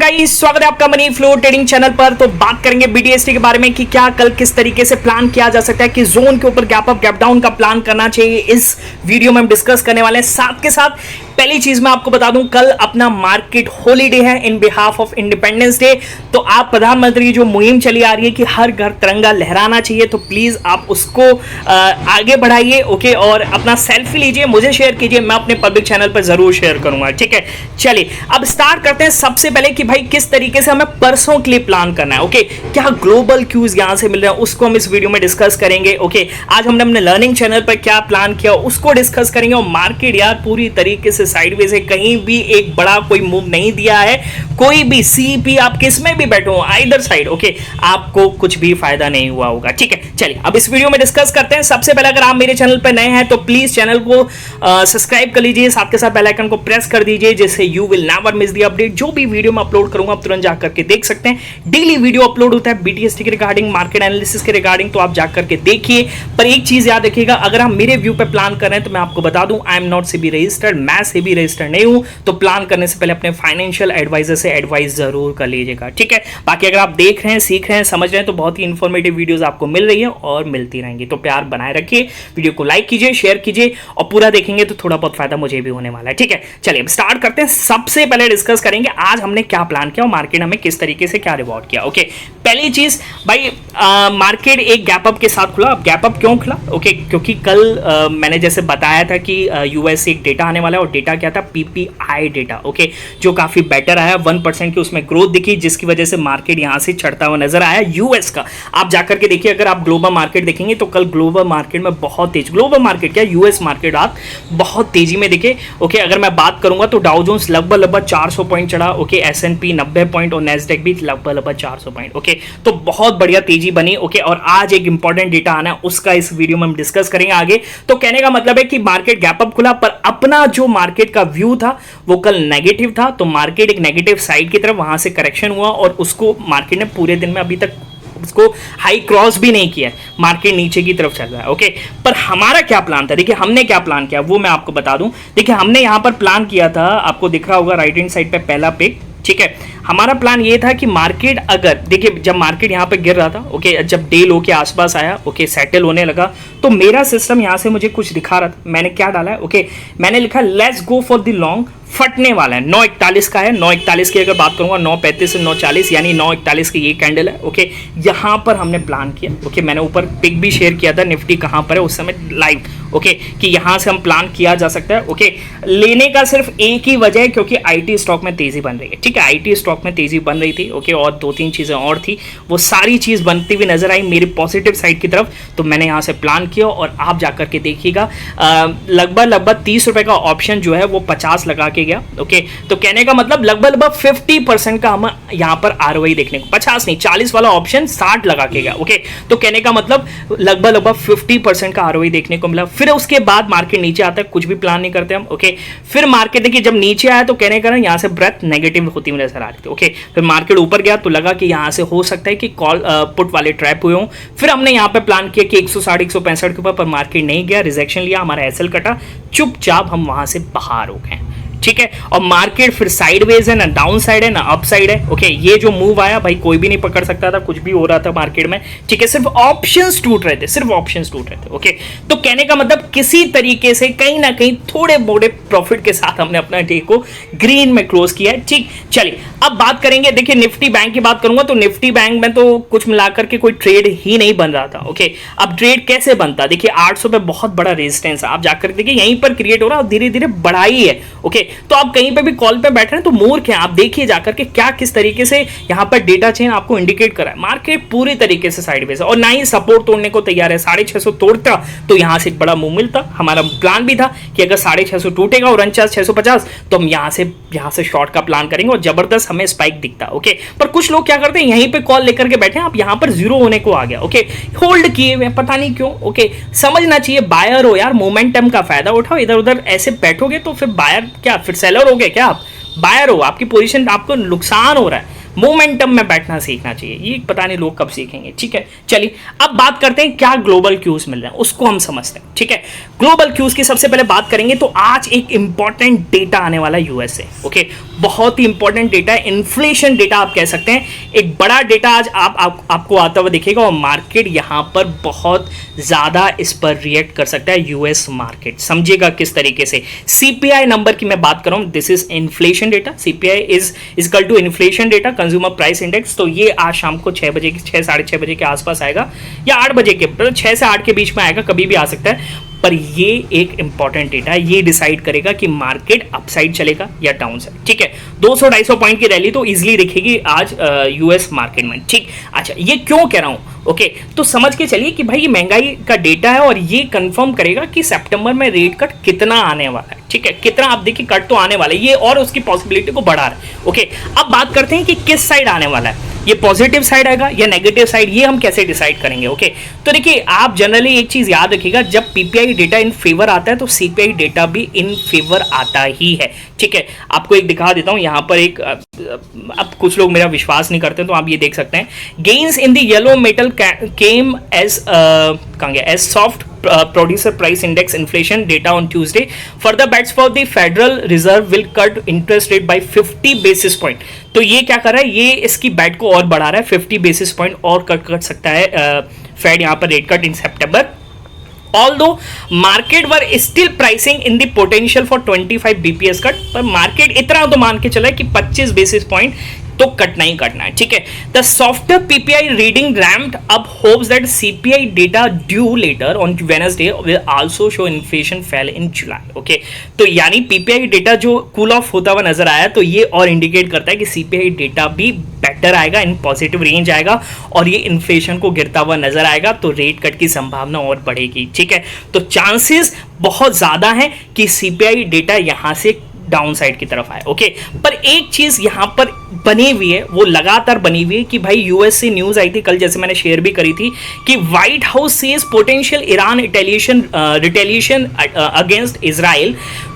Guys, स्वागत है आपका मनी फ्लो ट्रेडिंग चैनल पर। तो बात करेंगे बीटीएसटी के बारे में कि क्या कल किस तरीके से प्लान किया जा सकता है, कि जोन के ऊपर गैप अप गैप डाउन का प्लान करना चाहिए। इस वीडियो में हम डिस्कस करने वाले हैं। साथ के साथ पहली चीज मैं आपको बता दूं, कल अपना मार्केट हॉलीडे है इन बिहाफ ऑफ इंडिपेंडेंस डे। तो आप प्रधानमंत्री जो मुहिम चली आ रही है कि हर घर तिरंगा लहराना चाहिए, तो प्लीज आप उसको आगे बढ़ाइए। ओके, और अपना सेल्फी लीजिए, मुझे शेयर कीजिए, मैं अपने पब्लिक चैनल पर जरूर शेयर करूंगा। ठीक है, चलिए अब स्टार्ट करते हैं। सबसे पहले कि भाई किस तरीके से हमें परसों के लिए प्लान करना है। ओके, क्या ग्लोबल क्यूज यहां से मिल रहे हैं उसको हम इस वीडियो में डिस्कस करेंगे। ओके, आज हमने अपने लर्निंग चैनल पर क्या प्लान किया उसको डिस्कस करेंगे। और मार्केट यार पूरी तरीके से साइडवेज है, कहीं भी एक बड़ा कोई मूव नहीं दिया है। कोई भी सीपी आप किस में भी बैठो आइदर साइड, ओके, आपको कुछ भी फायदा नहीं हुआ होगा। ठीक है, चलिए अब इस वीडियो में डिस्कस करते हैं। सबसे पहले अगर आप मेरे चैनल पर नए हैं तो प्लीज चैनल को सब्सक्राइब कर लीजिए, साथ के साथ बेल आइकन को प्रेस कर दीजिए, जिससे you will never miss the update. जो भी वीडियो मैं अपलोड करूंगा आप तुरंत जाकर के देख सकते हैं। डेली वीडियो अपलोड होता है बीटीएसटी के रिगार्डिंग, मार्केट एनालिसिस के रिगार्डिंग, तो आप जाकर के देखिए। पर एक चीज याद रखिएगा, अगर हम मेरे व्यू पे प्लान कर रहे हैं तो मैं आपको बता दूं, I am not SEBI registered, मैं सेबी रजिस्टर्ड नहीं हूं। तो प्लान करने से पहले अपने फाइनेंशियल एडवाइजर से एडवाइस जरूर कर लीजिएगा। ठीक है, बाकी अगर आप देख रहे हैं, सीख रहे हैं, समझ रहे हैं तो बहुत ही इंफॉर्मेटिव वीडियोस आपको मिल रही है और मिलती रहेंगी। तो प्यार बनाए रखिए, वीडियो को लाइक कीजिए, शेयर कीजिए और पूरा देखेंगे तो थोड़ा बहुत फायदा मुझे भी होने वाला है। ठीक है, चलिए अब स्टार्ट करते हैं। सबसे पहले डिस्कस करेंगे आज हमने क्या प्लान किया और मार्केट हमें किस तरीके से क्या रिवॉर्ड किया। ओके, पहली चीज भाई, मार्केट एक गैप अप के साथ खुला। अब गैप अप क्यों खुला? ओके, क्योंकि कल मैंने जैसे बताया था कि यूएस से एक डेटा आने वाला है और डेटा क्या था? PPI data. ओके, जो काफी बेटर आया, 1% की उसमें ग्रोथ दिखी, जिसकी वजह से मार्केट यहां से चढ़ता हुआ नजर आया यूएस का। आप जाकर के देखिए, अगर आप ग्लोबल मार्केट देखेंगे तो कल ग्लोबल मार्केट में बहुत तेज, ग्लोबल मार्केट क्या यूएस मार्केट आप बहुत तेजी में दिखे। ओके, अगर मैं बात करूंगा तो डाउ जोन्स लगभग 400 पॉइंट चढ़ा। ओके, एसएनपी 90 पॉइंट और नेस्डेक भी लगभग 400 पॉइंट। ओके, तो बहुत बढ़िया तेजी बनी। ओके, और आज एक इंपॉर्टेंट डेटा आना है, उसका इस वीडियो में हम डिस्कस करेंगे आगे। तो कहने का मतलब है कि मार्केट गैप अप खुला, पर अपना जो मार्केट का व्यू था वो कल नेगेटिव था। तो मार्केट एक नेगेटिव साइड की तरफ वहां से करेक्शन हुआ और उसको मार्केट ने पूरे दिन में अभी तक उसको हाई क्रॉस भी नहीं किया, मार्केट नीचे की तरफ चल रहा है। ओके, पर हमारा क्या प्लान था? देखिए हमने क्या प्लान किया वो मैं आपको बता दूं। देखिए हमने यहां पर प्लान किया था, आपको दिख रहा होगा राइट हैंड साइड पे पहला पिक। ठीक है, हमारा प्लान ये था कि मार्केट अगर देखिए जब मार्केट यहाँ पे गिर रहा था, ओके, जब डे लो के आसपास आया, ओके, सेटल होने लगा, तो मेरा सिस्टम यहाँ से मुझे कुछ दिखा रहा था। मैंने क्या डाला है? ओके, मैंने लिखा let's go for the long, फटने वाला है। 941 का है, 941 की अगर बात करूंगा 935 से 940 यानी 941 की ये कैंडल है। ओके, यहां पर हमने प्लान किया। ओके, मैंने ऊपर पिक भी शेयर किया था निफ्टी कहां पर है उस समय लाइव। ओके, कि यहां से हम प्लान किया जा सकता है। ओके, लेने का सिर्फ एक ही वजह है, क्योंकि आईटी स्टॉक में तेजी बन रही है। ठीक है, आईटी स्टॉक में तेजी बन रही थी। ओके, और दो तीन चीजें और थी, वो सारी चीज बनती हुई नजर आई मेरी पॉजिटिव साइड की तरफ। तो मैंने यहां से प्लान किया और आप जाकर के देखिएगा, लगभग 30 रुपए का ऑप्शन जो है वो 50 लगा के गया। ओके, तो कहने का मतलब लगभग 50% का हम यहां पर आरओआई देखने को, 50 नहीं 40 वाला ऑप्शन 60 लगा के गया। ओके, तो कहने का मतलब लगभग 50% का आरओआई देखने को मिला। फिर उसके बाद मार्केट नीचे आता है, कुछ भी प्लान नहीं करते हम। ओके, फिर मार्केट देखिए जब नीचे आया तो कहने का ना यहां से ब्रेथ नेगेटिव होती हुई नजर आ रही थी। ओके, फिर मार्केट ऊपर गया तो लगा कि यहां से हो सकता है कि कॉल पुट वाले ट्रैप हुए हों। फिर हमने यहां पे प्लान किया कि 160 165 के ऊपर, पर मार्केट नहीं गया, रिजेक्शन लिया, हमारा एसएल कटा, चुपचाप हम वहां से बाहर हो गए। ठीक है, और मार्केट फिर साइडवेज है, ना डाउन साइड है ना अप साइड है। ओके, ये जो मूव आया भाई कोई भी नहीं पकड़ सकता था, कुछ भी हो रहा था मार्केट में। ठीक है, सिर्फ ऑप्शंस टूट रहे थे, सिर्फ ऑप्शंस टूट रहे थे। ओके, तो कहने का मतलब किसी तरीके से कहीं ना कहीं थोड़े मोड़े प्रॉफिट के साथ हमने अपना डे को ग्रीन में क्लोज किया है। ठीक, चलिए अब बात करेंगे। देखिए निफ्टी बैंक की बात करूंगा तो निफ्टी बैंक में तो कुछ मिलाकर के कोई ट्रेड ही नहीं बन रहा था। ओके, अब ट्रेड कैसे बनता? देखिए 800 पे बहुत बड़ा रेजिस्टेंस है, आप जाकर देखिए यहीं पर क्रिएट हो रहा है और धीरे धीरे बढ़ा ही है। ओके, तो आप कहीं पे भी कॉल पे बैठ रहे हैं तो मूर्ख हैं, आप देखिए जाकर के क्या किस तरीके से यहां पर डेटा चेन आपको इंडिकेट कर रहा है। मार्केट पूरी तरीके से साइडवेज है और ना ही सपोर्ट तोड़ने को तैयार है। 650 तोड़ता तो यहां से एक बड़ा मूव मिलता। हमारा प्लान भी था कि अगर 650 टूटेगा और 650 तो हम यहां से शॉर्ट का प्लान करेंगे और जबरदस्त हमें स्पाइक दिखता। ओके, पर कुछ लोग क्या करते हैं, यहीं पे कॉल लेकर के बैठे हैं, आप यहां पर जीरो होने को आ गया। ओके, होल्ड किए हुए पता नहीं क्यों। ओके, समझना चाहिए, बायर हो यार, मोमेंटम का फायदा उठाओ। इधर उधर ऐसे बैठोगे तो फिर बायर क्या, फिर सेलर हो गए क्या? आप बायर हो, आपकी पोजीशन, आपको नुकसान हो रहा है। मोमेंटम में बैठना सीखना चाहिए। ये पता नहीं लोग कब सीखेंगे। ठीक है, चलिए अब बात करते हैं क्या ग्लोबल क्यूज मिल रहे हैं, उसको हम समझते हैं। ठीक है, ग्लोबल क्यूज की सबसे पहले बात करेंगे तो आज एक इंपॉर्टेंट डेटा आने वाला है यूएस से। ओके, बहुत ही इंपॉर्टेंट डेटा है, इन्फ्लेशन डेटा आप कह सकते हैं। एक बड़ा डेटा आज आपको आता हुआ दिखेगा और मार्केट यहां पर बहुत ज्यादा इस पर रिएक्ट कर सकता है। यूएस मार्केट समझिएगा किस तरीके से। सीपीआई नंबर की मैं बात कर रहा हूं, this is inflation data. CPI is equal to inflation data, consumer price index. तो ये आज शाम को 6 बजे, 6 साढ़े 6 बजे के आसपास आएगा या 8 बजे के, 6 से 8 के बीच में आएगा, कभी भी आ सकता है। पर ये एक इंपॉर्टेंट डेटा है, ये डिसाइड करेगा कि मार्केट अपसाइड चलेगा या डाउन साइड। ठीक है, 200-250 पॉइंट की रैली तो इजीली दिखेगी आज यूएस मार्केट में। ठीक, अच्छा ये क्यों कह रहा हूं? ओके, तो समझ के चलिए कि भाई ये महंगाई का डेटा है और ये कंफर्म करेगा कि सितंबर में रेट कट कितना आने वाला है। ठीक है, कितना आप देखिए कट तो आने वाला है ये, और उसकी पॉसिबिलिटी को बढ़ा रहा है। ओके, अब बात करते हैं कि किस साइड आने वाला है, ये पॉजिटिव साइड आएगा या नेगेटिव साइड, ये हम कैसे डिसाइड करेंगे। ओके, तो देखिए आप जनरली एक चीज याद रखिएगा, जब पीपीआई डेटा इन फेवर आता है तो सीपीआई डेटा भी इन फेवर आता ही है। ठीक है, आपको एक दिखा देता हूं यहां पर एक, अब कुछ लोग मेरा विश्वास नहीं करते तो आप ये देख सकते हैं, gains in the yellow metal came as as soft producer price index inflation data on Tuesday. Further bets for the Federal Reserve will cut interest rate by 50 basis point. तो ये क्या कर रहा है, ये इसकी बैट को और बढ़ा रहा है, 50 बेसिस पॉइंट और कट कर सकता है फेड यहाँ पर rate cut in September. Although market were still pricing in the potential for 25 BPS cut, पर मार्केट इतना तो मान के चला है कि 25 बेसिस पॉइंट तो कटना ही कटना है। ठीक है, the software PPI reading ramped up hopes that CPI data due later on Wednesday will also show inflation fell in July. Okay, तो यानी पीपीआई डेटा जो कूल ऑफ होता हुआ नजर आया, तो ये और इंडिकेट करता है कि सीपीआई डेटा भी बेटर आएगा, इन पॉजिटिव रेंज आएगा और ये इन्फ्लेशन को गिरता हुआ नजर आएगा, तो रेट कट की संभावना और बढ़ेगी। ठीक है, तो चांसेस बहुत ज्यादा है कि सीपीआई डेटा यहां से डाउन साइड की तरफ आए। ओके, पर एक चीज यहां पर बनी हुई है, वो लगातार बनी हुई है कि भाई यूएस से न्यूज आई थी कल, जैसे मैंने शेयर भी करी थी, कि White House says potential Iran retaliation against Israel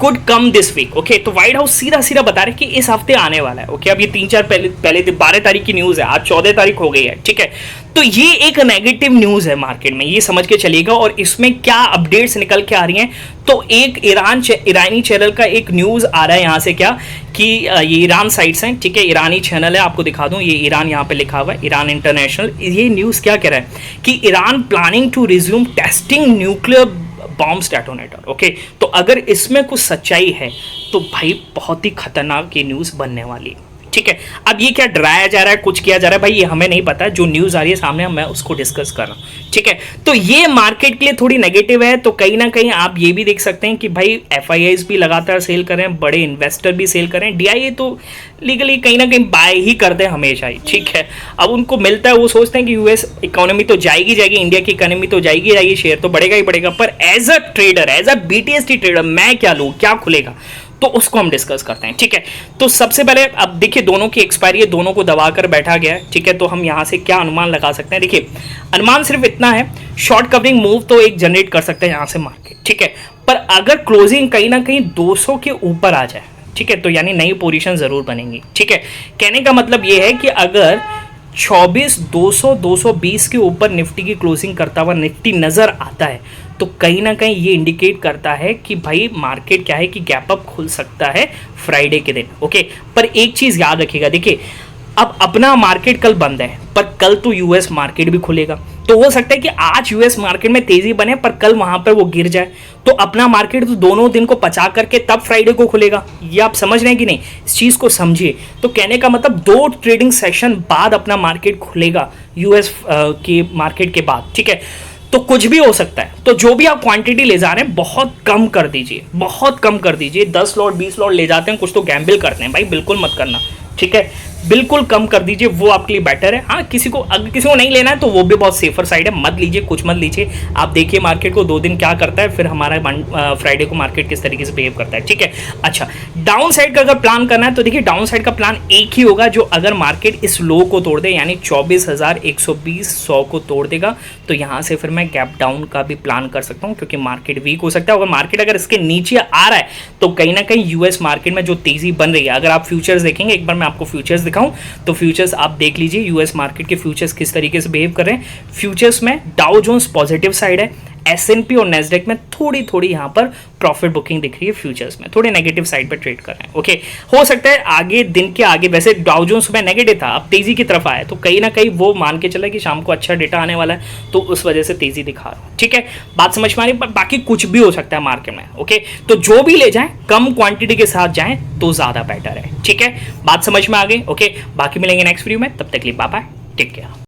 could come this week. Okay, तो व्हाइट हाउस सीधा सीधा बता रहे कि इस हफ्ते आने वाला है। ओके, अब ये 3-4 पहले 12 तारीख की न्यूज है, आज 14 तारीख हो गई है। ठीक है, तो ये एक नेगेटिव न्यूज है मार्केट में, ये समझ के चलिएगा। और इसमें क्या अपडेट्स निकल के आ रही हैं, तो एक ईरानी चैनल का एक न्यूज आ रहा है यहाँ से, क्या कि ये ईरान साइट्स हैं। ठीक है, ईरानी चैनल है, आपको दिखा दूं, ये ईरान यहाँ पे लिखा हुआ है, ईरान इंटरनेशनल। ये न्यूज क्या कह रहा है कि Iran planning to resume testing nuclear bomb detonator. Okay, तो अगर इसमें कुछ सच्चाई है तो भाई बहुत ही खतरनाक ये न्यूज बनने वाली है। ठीक है, अब ये क्या डराया जा रहा है, कुछ किया जा रहा है, भाई ये हमें नहीं पता, जो न्यूज आ रही है सामने मैं उसको डिस्कस कर रहा हूं। ठीक है, तो ये मार्केट के लिए थोड़ी नेगेटिव है। तो कहीं ना कहीं आप ये भी देख सकते हैं कि भाई एफआईआईज भी लगातार सेल कर रहे हैं, बड़े इन्वेस्टर भी सेल कर रहे हैं, डीआईए तो लीगली कहीं ना कहीं बाय ही करते हैं हमेशा ही। ठीक है, अब उनको मिलता है, वो सोचते हैं कि यूएस इकोनॉमी तो जाएगी, इंडिया की इकोनॉमी तो जाएगी, शेयर तो बढ़ेगा ही बढ़ेगा, पर as a trader, as a BTST trader मैं क्या लूँ, क्या खुलेगा, तो उसको हम डिस्कस करते हैं। ठीक है, तो सबसे पहले अब देखिए दोनों की एक्सपायरी है, दोनों को दबाकर बैठा गया है। ठीक है, तो हम यहाँ से क्या अनुमान लगा सकते हैं, देखिए अनुमान सिर्फ इतना है, शॉर्ट कवरिंग मूव तो एक जनरेट कर सकते हैं यहाँ से मार्केट। ठीक है, पर अगर क्लोजिंग कहीं ना कहीं 200 के ऊपर आ जाए, ठीक है, तो यानी नई पोजीशन जरूर बनेगी। ठीक है, कहने का मतलब ये है कि अगर 24,200 220 के ऊपर निफ्टी की क्लोजिंग करता हुआ निफ्टी नजर आता है, तो कहीं ना कहीं ये इंडिकेट करता है कि भाई मार्केट क्या है कि गैप अप खुल सकता है फ्राइडे के दिन। ओके, पर एक चीज याद रखिएगा, देखिए अब अपना मार्केट कल बंद है, पर कल तो यूएस मार्केट भी खुलेगा, तो हो सकता है कि आज यूएस मार्केट में तेजी बने पर कल वहां पर वो गिर जाए, तो अपना मार्केट तो दोनों दिन को पचा करके तब फ्राइडे को खुलेगा। ये आप समझ रहे हैं कि नहीं, इस चीज को समझिए। तो कहने का मतलब 2 ट्रेडिंग सेशन बाद अपना मार्केट खुलेगा यूएस के मार्केट के बाद। ठीक है, तो कुछ भी हो सकता है, तो जो भी आप क्वांटिटी ले जा रहे हैं बहुत कम कर दीजिए, बहुत कम कर दीजिए। 10 लॉट 20 लॉट ले जाते हैं, कुछ तो गैम्बल करते हैं भाई, बिल्कुल मत करना। ठीक है, बिल्कुल कम कर दीजिए, वो आपके लिए बेटर है। हाँ, किसी को अगर किसी को नहीं लेना है तो वो भी बहुत सेफर साइड है, मत लीजिए, कुछ मत लीजिए। आप देखिए मार्केट को 2 दिन क्या करता है, फिर हमारा फ्राइडे को मार्केट किस तरीके से बिहेव करता है। ठीक है, अच्छा डाउन साइड का अगर प्लान करना है तो देखिए डाउन साइड का प्लान एक ही होगा, जो अगर मार्केट इस लो को तोड़ दे, यानी 24,120 100 को तोड़ देगा, तो यहाँ से फिर मैं गैप डाउन का भी प्लान कर सकता हूँ, क्योंकि मार्केट वीक हो सकता है। अगर मार्केट अगर इसके नीचे आ रहा है तो कहीं ना कहीं यूएस मार्केट में जो तेजी बन रही है, अगर आप फ्यूचर्स देखेंगे, एक बार मैं आपको फ्यूचर्स दिखाऊं तो फ्यूचर्स आप देख लीजिए, यूएस मार्केट के फ्यूचर्स किस तरीके से बिहेव कर रहे हैं। फ्यूचर्स में डाउ जोन्स पॉजिटिव साइड है, एसएनपी और नेस्डेक में थोड़ी थोड़ी यहां पर प्रॉफिट बुकिंग दिख रही है, फ्यूचर्स में थोड़े नेगेटिव साइड पर ट्रेड कर रहे हैं। ओके, हो सकता है आगे दिन के आगे, वैसे डाउ जोन्स सुबह नेगेटिव था, अब तेजी की तरफ आया, तो कहीं ना कहीं वो मान के चला कि शाम को अच्छा डेटा आने वाला है, तो उस वजह से तेजी दिखा रहा हूं। ठीक है, बात समझ में आ रही, पर बाकी कुछ भी हो सकता है मार्केट में। ओके, तो जो भी ले जाएं कम क्वांटिटी के साथ जाएं तो ज्यादा बेटर है। ठीक है, बात समझ में आ गई। ओके, बाकी मिलेंगे नेक्स्ट वीडियो में, तब तक के लिए बाय बाय, टेक केयर।